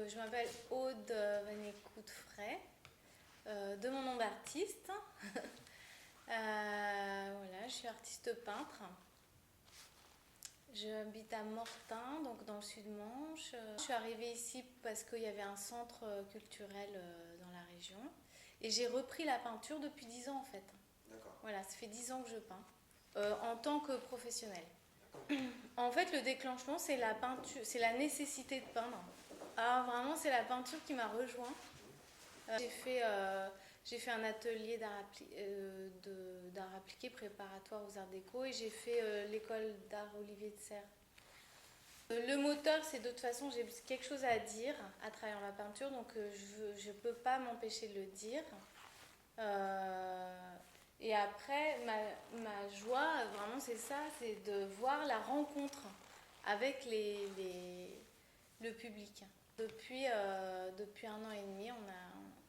Je m'appelle Aude Vanécoute-Fray, de mon nom d'artiste. Voilà, je suis artiste peintre. J'habite à Mortain, donc dans le sud-Manche. Je suis arrivée ici parce qu'il y avait un centre culturel dans la région. Et j'ai repris la peinture depuis 10 ans en fait. D'accord. Voilà, ça fait 10 ans que je peins, en tant que professionnelle. En fait, le déclenchement, c'est la peinture, c'est la nécessité de peindre. Ah, vraiment, c'est la peinture qui m'a rejoint. J'ai fait un atelier d'art appliqué préparatoire aux arts déco et j'ai fait l'école d'art Olivier de Serres. Le moteur, c'est de toute façon, j'ai quelque chose à dire à travers ma peinture, donc je ne peux pas m'empêcher de le dire. Et après, ma joie, vraiment, c'est ça, c'est de voir la rencontre avec le public. Depuis 1 an et demi,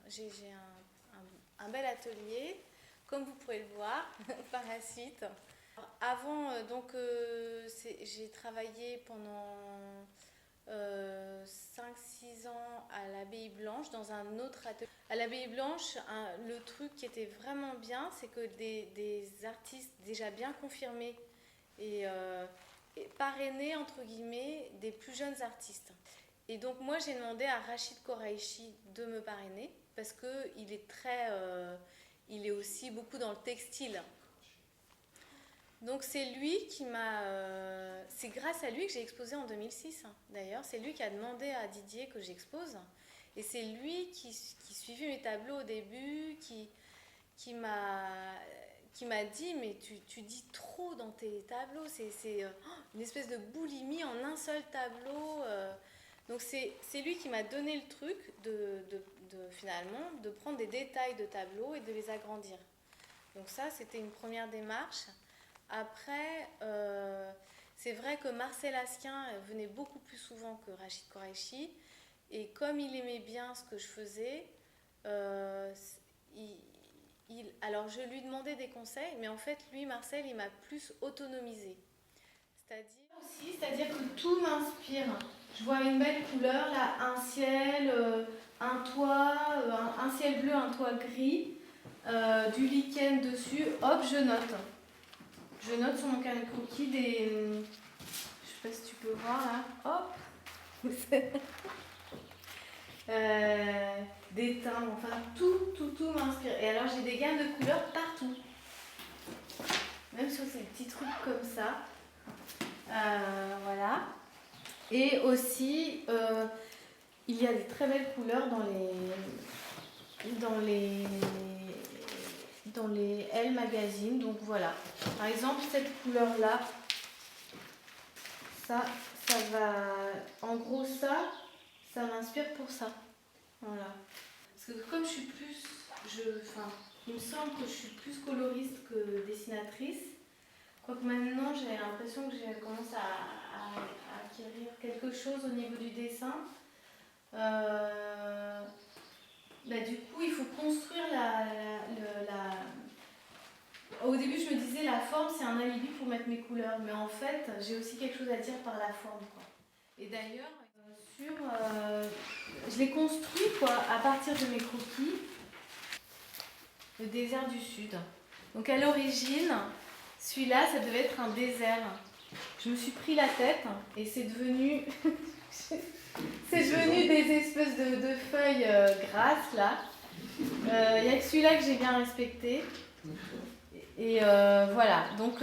j'ai un bel atelier, comme vous pouvez le voir par la suite. Avant, j'ai travaillé pendant 5-6 ans à l'Abbaye Blanche dans un autre atelier. À l'Abbaye Blanche, le truc qui était vraiment bien, c'est que des artistes déjà bien confirmés et parrainés, entre guillemets, des plus jeunes artistes. Et donc moi, j'ai demandé à Rachid Koraïchi de me parrainer parce qu'il est il est aussi beaucoup dans le textile. Donc c'est c'est grâce à lui que j'ai exposé en 2006 d'ailleurs. C'est lui qui a demandé à Didier que j'expose. Et c'est lui qui suivait mes tableaux au début, qui m'a dit mais tu dis trop dans tes tableaux, c'est une espèce de boulimie en un seul tableau. Donc c'est lui qui m'a donné le truc finalement de prendre des détails de tableaux et de les agrandir. Donc ça, c'était une première démarche. Après, c'est vrai que Marcel Asquin venait beaucoup plus souvent que Rachid Koraïchi. Et comme il aimait bien ce que je faisais, alors je lui demandais des conseils, mais en fait, lui, Marcel, il m'a plus autonomisée. C'est-à-dire que tout m'inspire. Je vois une belle couleur, là, un ciel, un toit, un ciel bleu, un toit gris, du lichen dessus, hop, je note. Je note sur mon carnet de croquis je sais pas si tu peux voir là, hop, des teintes, enfin tout m'inspire. Et alors j'ai des gammes de couleurs partout, même sur ces petits trucs comme ça. Voilà. Et aussi, il y a des très belles couleurs dans les Elle Magazine. Donc voilà. Par exemple, cette couleur-là, ça va. En gros, ça m'inspire pour ça. Voilà. Parce que comme je suis plus. Il me semble que je suis plus coloriste que dessinatrice. Quoique maintenant, j'ai l'impression que je commence à acquérir quelque chose au niveau du dessin. Du coup, il faut construire Au début, je me disais, la forme, c'est un alibi pour mettre mes couleurs. Mais en fait, j'ai aussi quelque chose à dire par la forme, quoi. Et d'ailleurs, je l'ai construit, quoi, à partir de mes croquis, le désert du Sud. Donc à l'origine, celui-là, ça devait être un désert. Je me suis pris la tête et c'est devenu des espèces de feuilles grasses là. Il n'y a que celui-là que j'ai bien respecté. Et voilà, donc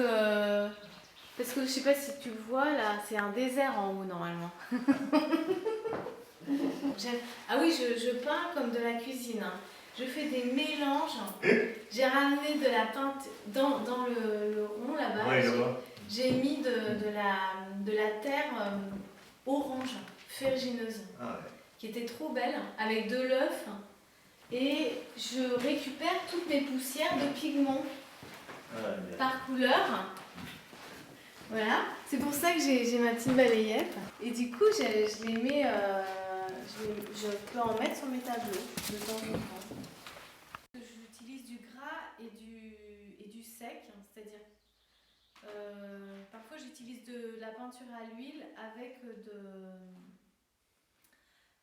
parce que je sais pas si tu le vois là, c'est un désert en haut normalement. Ah oui, je peins comme de la cuisine. Je fais des mélanges. J'ai ramené de la teinte dans le rond là-bas. Ouais, j'ai mis de la terre orange, ferrugineuse, qui était trop belle, avec de l'œuf. Et je récupère toutes mes poussières de pigments par couleur. Voilà, c'est pour ça que j'ai ma petite balayette. Et du coup, je les mets, je peux en mettre sur mes tableaux de temps en temps. J'utilise du gras et du sec, c'est-à-dire parfois j'utilise de la peinture à l'huile avec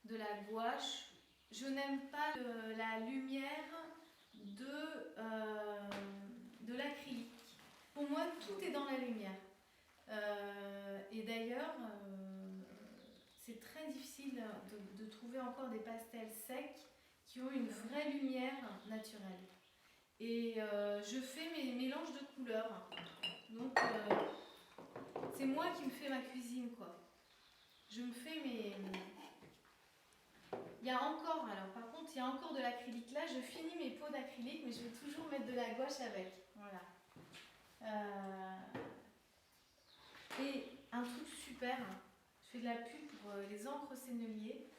de la gouache. Je n'aime pas la lumière de l'acrylique. Pour moi, tout est dans la lumière. Et d'ailleurs, c'est très difficile de trouver encore des pastels secs qui ont une vraie lumière naturelle. Et je fais mes mélanges de couleurs. Donc, c'est moi qui me fais ma cuisine, quoi. Je me fais mes... Il y a encore, alors par contre, il y a encore de l'acrylique là. Je finis mes pots d'acrylique, mais je vais toujours mettre de la gouache avec. Voilà. Et un truc super, je fais de la pub pour les encres Sennelier.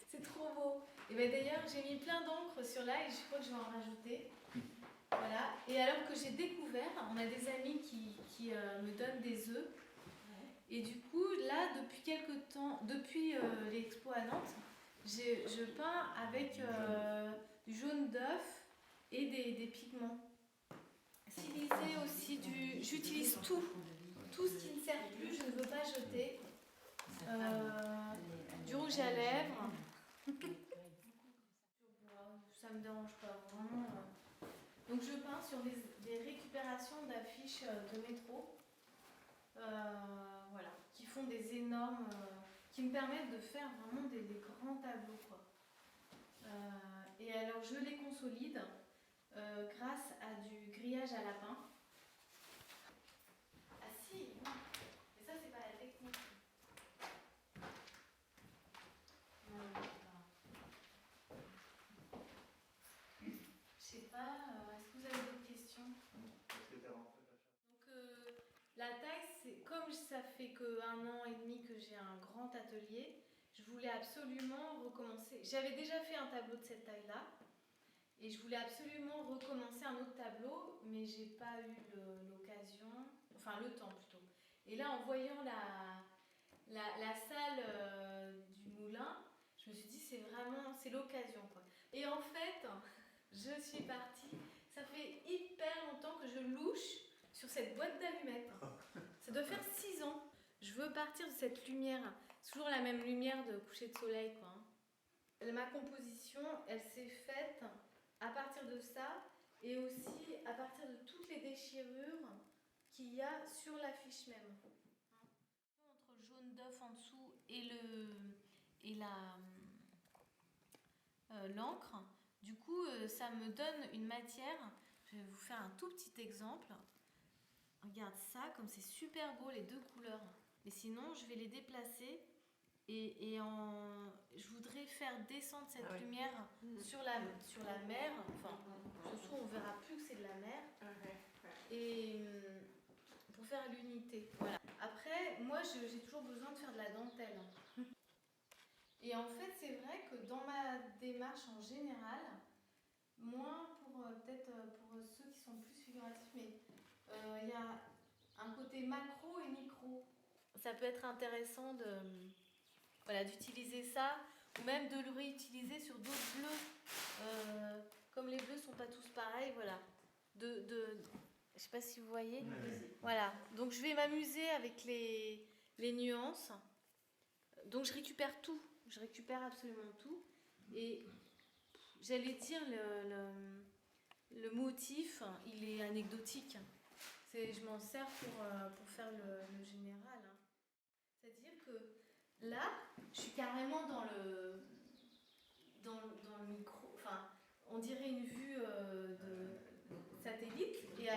C'est trop beau. Et ben d'ailleurs, j'ai mis plein d'encre sur là et je crois que je vais en rajouter. Voilà. Et alors que j'ai découvert, on a des amis qui me donnent des œufs. Et du coup, là, depuis quelques temps, depuis l'expo à Nantes, je peins avec du jaune d'œuf et des pigments. Utiliser aussi j'utilise tout ce qui ne sert plus, je ne veux pas jeter. Du rouge à lèvres. Ça me dérange pas vraiment. Donc je peins sur des récupérations d'affiches de métro. Voilà, qui font des énormes, qui me permettent de faire vraiment des grands tableaux, quoi. Et alors je les consolide grâce à du grillage à lapin. Ah si, mais ça c'est pas la technique. Je sais pas, est-ce que vous avez d'autres questions? Donc la taille, c'est comme ça fait qu'1 an et demi que j'ai un grand atelier, je voulais absolument recommencer. J'avais déjà fait un tableau de cette taille-là et je voulais absolument recommencer un autre tableau, mais j'ai pas eu l'occasion, enfin le temps plutôt. Et là, en voyant la salle du moulin, je me suis dit c'est l'occasion, quoi. Et en fait, je suis partie. Ça fait hyper longtemps que je louche sur cette boîte d'allumettes. Ça doit faire 6 ans. Je veux partir de cette lumière. C'est toujours la même lumière de coucher de soleil, quoi. Ma composition, elle s'est faite à partir de ça et aussi à partir de toutes les déchirures qu'il y a sur l'affiche même. Entre le jaune d'œuf en dessous et l'encre, du coup, ça me donne une matière. Je vais vous faire un tout petit exemple. Regarde ça, comme c'est super beau les deux couleurs. Et sinon, je vais les déplacer et je voudrais faire descendre cette lumière sur la mer. Enfin, ce soir, on verra plus que c'est de la mer. Et pour faire l'unité. Voilà. Après, moi, j'ai toujours besoin de faire de la dentelle. Et en fait, c'est vrai que dans ma démarche en général, moins pour peut-être pour ceux qui sont plus figuratifs, mais il y a un côté macro et micro. Ça peut être intéressant d'utiliser ça, ou même de le réutiliser sur d'autres bleus. Comme les bleus ne sont pas tous pareils, voilà. Je ne sais pas si vous voyez. Voilà. Donc je vais m'amuser avec les nuances. Donc je récupère tout. Je récupère absolument tout. Et j'allais dire, le motif, il est anecdotique. Je m'en sers pour faire le général. Hein. C'est-à-dire que là, je suis carrément dans le micro. Enfin, on dirait une vue de satellite. Et